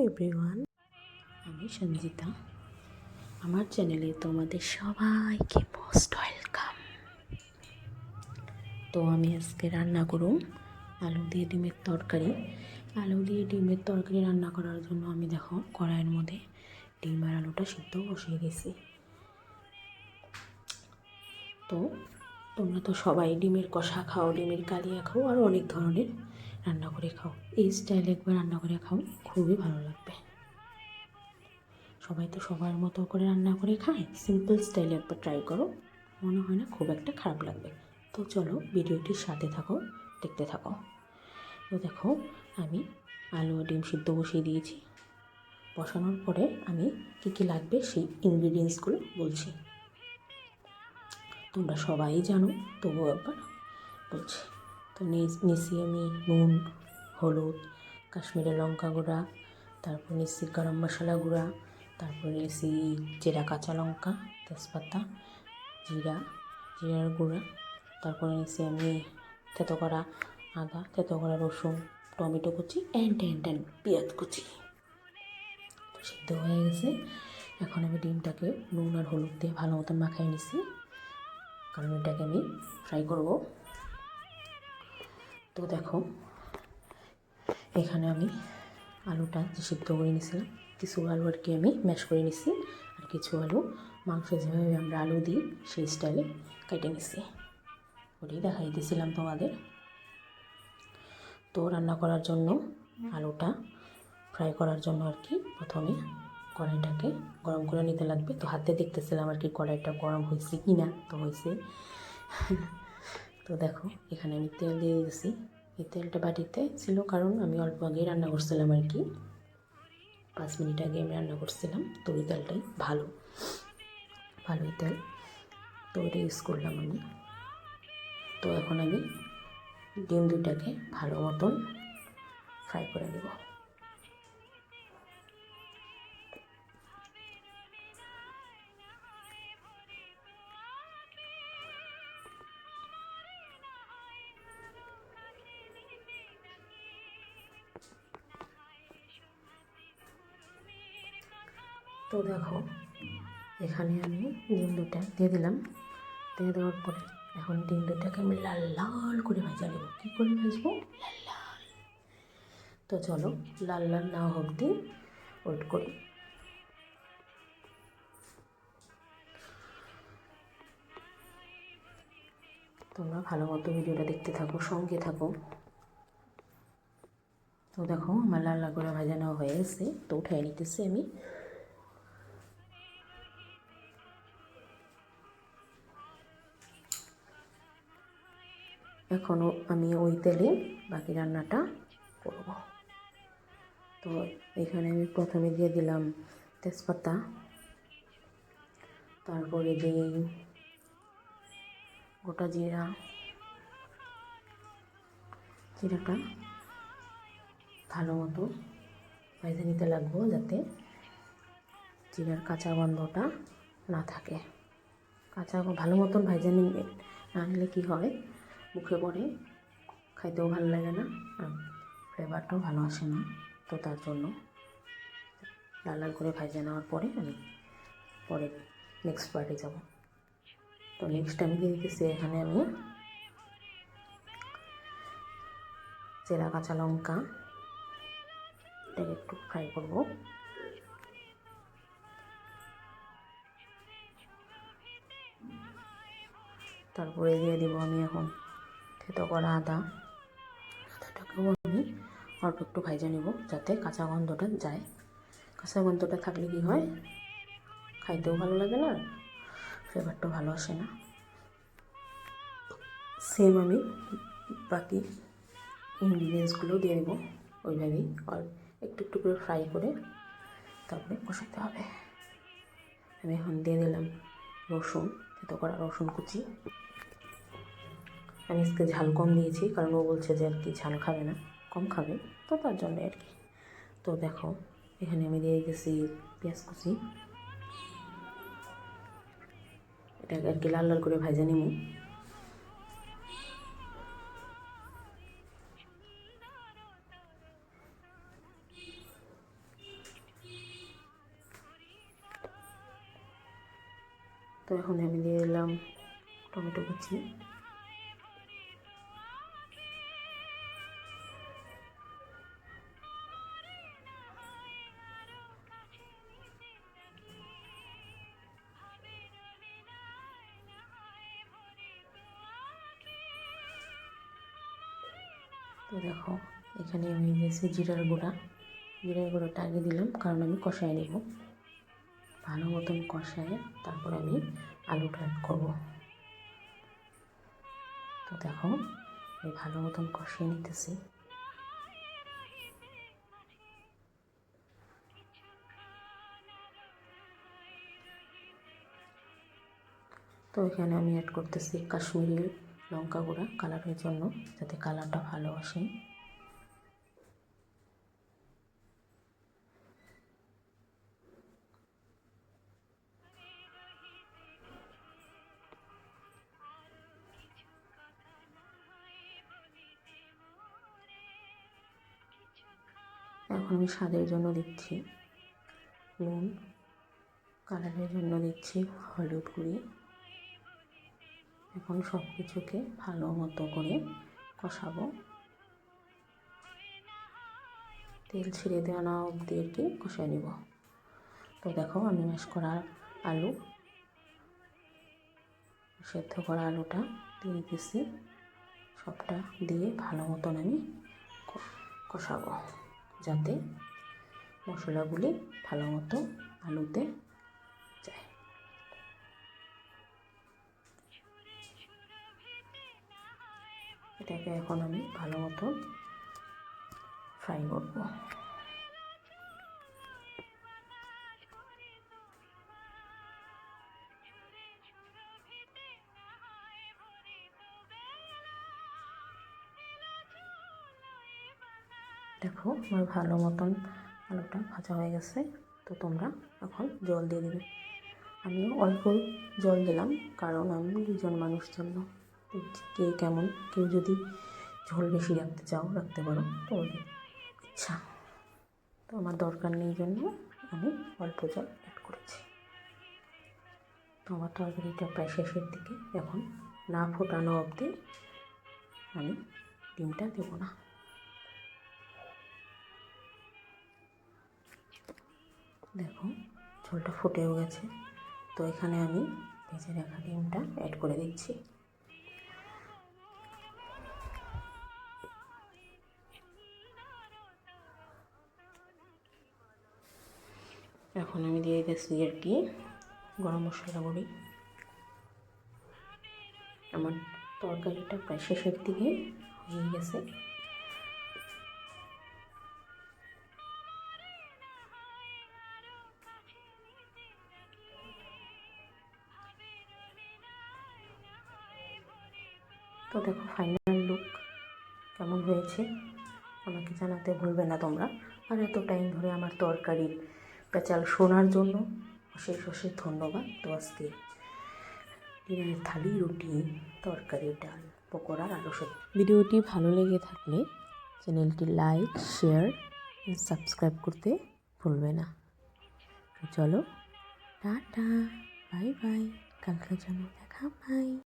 Everyone, আমি সঞ্জিতা। আমার চ্যানেলে তোমাদের সবাইকে মোস্ট ওয়েলকাম। তো আমি আজকে রান্না করুম আলু দিয়ে ডিমের তরকারি। আলু দিয়ে ডিমের তরকারি রান্না করার জন্য আমি দেখো কড়াইয়ের মধ্যে ডিম আর আলুটা সিদ্ধ বসিয়ে দিয়েছি। তো তোমরা তো সবাই ডিমের কষা খাও, ডিমের কালিয়া খাও, আর অনেক ধরনের রান্না করে খাও। এই স্টাইলে একবার রান্না করে খাও, খুবই ভালো লাগবে। সবাই তো সবার মতো করে রান্না করে খায়, সিম্পল স্টাইলে একবার ট্রাই করো, মনে হয় না খুব একটা খারাপ লাগবে। তো চলো ভিডিওটির সাথে থাকো, দেখতে থাকো। তো দেখো আমি আলু আর ডিম সিদ্ধ বসিয়ে দিয়েছি। বসানোর পরে আমি কী লাগবে সেই ইনগ্রিডিয়েন্টসগুলো বলছি। তোমরা সবাই জানো, তবুও একবার বলছি। তো নিচ্ছি আমি নুন, হলুদ, কাশ্মীরি লঙ্কা গুঁড়া, তারপর নিচ্ছি গরম মশলা গুঁড়া, তারপর নিচ্ছি জিরা, কাঁচা লঙ্কা, তেজপাতা, জিরার গুঁড়া, তারপরে নিচ্ছি আমি থেতো করা আদা, থেতো করা রসুন, টমেটো কুচি, অ্যান্ড পেঁয়াজ কুচি। তো সিদ্ধ হয়ে গেছে। এখন আমি ডিমটাকে নুন আর হলুদ দিয়ে ভালো মতন মাখিয়ে নিচ্ছি, কারণ এটাকে আমি ফ্রাই করব। তো দেখো এখানে আমি আলুটা যে সিদ্ধ করে নিয়েছিলাম, কিছু আলু আর কি আমি ম্যাশ করে নিচ্ছি, আর কিছু আলু মাংস যেভাবে আমরা আলু দিই সেই স্টাইলে কেটে নিচ্ছি। ওটাই দেখাই দিয়েছিলাম তোমাদের। তো রান্না করার জন্য আলুটা ফ্রাই করার জন্য আর কি প্রথমে কড়াইটাকে গরম করে নিতে লাগবে। তো হাতে দেখতেছিলাম আর কি কড়াইটা গরম হয়েছে কি না, তো হয়েছে। তো দেখো এখানে আমি তেল দিয়ে দিয়েছি। এই তেলটা বাটিতে ছিল কারণ আমি অল্প আগেই রান্না করছিলাম আর কি, 5 মিনিট আগে আমি রান্না করছিলাম। তো ওই তেলটাই ভালোই তেল, তো ওইটা ইউজ করলাম আমি। তো এখন আমি ডিম দুটাকে ভালো মতন ফ্রাই করে নেব। তো দেখো এখানে আমি ডিম দুটা দিয়ে দিলাম। দিয়ে দেওয়ার পরে এখন ডিম দুটাকে আমি লাল লাল করে ভাজা নেব। কী করে ভাজবো? লাল লাল। তো চলো লাল লাল না অবধি ওয়েট করি। তোমরা ভালো মতো ভিডিওটা দেখতে থাকো, সঙ্গে থাকো। তো দেখো আমার লাল লাল করে ভাজা নেওয়া হয়ে গেছে। তো উঠাই নিতেছি আমি। এখনও আমি ওই তেলে বাকি রান্নাটা করব। তো এখানে আমি প্রথমে দিয়ে দিলাম তেজপাতা, তারপরে দিই গোটা জিরাটা ভালো মতো ভেজে নিতে লাগবো, যাতে জিরার কাঁচা গন্ধটা না থাকে। ভালো মতন ভেজে নিলে, না নিলে কী হয়, মুখে পড়ে, খাইতেও ভালো লাগে না, আর ফ্লেভারটাও ভালো আসে না। তো তার জন্য লাল লাল করে ভেজে নেওয়ার পরে আমি পরে নেক্সট পার্টে যাব। তো নেক্সট আমি দিয়ে দিতেছি এখানে আমি জিরা, কাঁচা লঙ্কা, এটাকে একটু ফ্রাই করব। তারপরে দিয়ে দেবো আমি এখন থেতো করা আদাটাকেও আমি অল্প একটু ভেজে নেব, যাতে কাঁচা গন্ধটা যায়। কাঁচা গন্ধটা থাকলে কি হয়, খাইতেও ভালো লাগে না, ফ্লেভারটাও ভালো আসে না। সেম আমি বাকি ইনগ্রিডিয়েন্টসগুলো দিয়ে দেবো ওইভাবেই, একটু একটু করে ফ্রাই করে তারপরে কষাতে হবে। আমি এখন দিয়ে দিলাম রসুন, থেতো করা রসুন কুচি। আমি আজকে ঝাল কম দিয়েছি, কারণ ও বলছে যে আর কি ঝাল খাবে না, কম খাবে, তো তার জন্য আর কি। তো দেখো এখানে আমি দিয়ে দিতেছি পেঁয়াজ কুচি। এটাকে আর কি লাল লাল করে ভেজে নিব। তো এখন আমি দিয়ে দিলাম টমেটো কুচি, তো দেখো এখানে আমি দিয়েছি জিরার গুঁড়াটা আগে দিলাম, কারণ আমি কষায় নেব। ভালো মতন কষায় তারপর আমি আলুটা অ্যাড করবো। তো দেখো আমি ভালো মতন কষিয়ে নিতেছি। তো এখানে আমি অ্যাড করতেছি কাশ্মীরি লঙ্কা গুঁড়া কালারের জন্য, যাতে কালারটা ভালো আসে। এখন আমি স্বাদের জন্য দিচ্ছি নুন, কালারের জন্য দিচ্ছি হলুদ গুঁড়ি। এখন সব কিছুকে ভালো মতো করে কষাবো, তেল ছিঁড়ে দেওয়া না অবধি আর কি কষায় নিব। তো দেখো আমি ম্যাশ করা আলু, সেদ্ধ করা আলুটা দিয়ে দিতেছি। সবটা দিয়ে ভালো মতন আমি কষাবো, যাতে মশলাগুলি ভালো মতো আলুতে যায়। এটাকে এখন আমি ভালো মতো ফ্রাই করব। দেখো আমার ভালো মতন আলুটা ভাজা হয়ে গেছে। তো তোমরা এখন জল দিয়ে দেবে। আমি অল্প জল দিলাম, কারণ আমি 2 জন মানুষ জন্য। কে কেমন, কেউ যদি ঝোল বেশি রাখতে চাও রাখতে পারো, তোমাদের ইচ্ছা। তো আমার দরকার নেই জন্য আমি অল্প জল অ্যাড করেছি। তো আমার তরকারিটা প্রায় শেষের দিকে, এখন না ফোটানো অবধি আমি ডিমটা দেবো না। দেখো ঝোলটা ফুটেও গেছে। তো এখানে আমি ভেজে রাখা ডিমটা অ্যাড করে দিচ্ছি। এখন আমি দিয়ে দিচ্ছি আর কি গরম মশলা গুঁড়ি। আমার তরকারিটা প্রায় শেষের দিকে হয়ে গেছে। তো দেখো ফাইনাল লুক কেমন হয়েছে আমাকে জানাতে ভুলবে না তোমরা। আর এত টাইম ধরে আমার তরকারির পেঁচাল শোনার জন্য অশেষ অশেষ ধন্যবাদ। তো আজকে ডিমের থালি, রুটি, তরকারি, ডাল, পকোড়া, আলু সেদ্ধ। ভিডিওটি ভালো লেগে থাকলে চ্যানেলটি লাইক, শেয়ার, সাবস্ক্রাইব করতে ভুলবে না। তো চলো টাটা, বাই বাই, কালকে যেন দেখা পাই।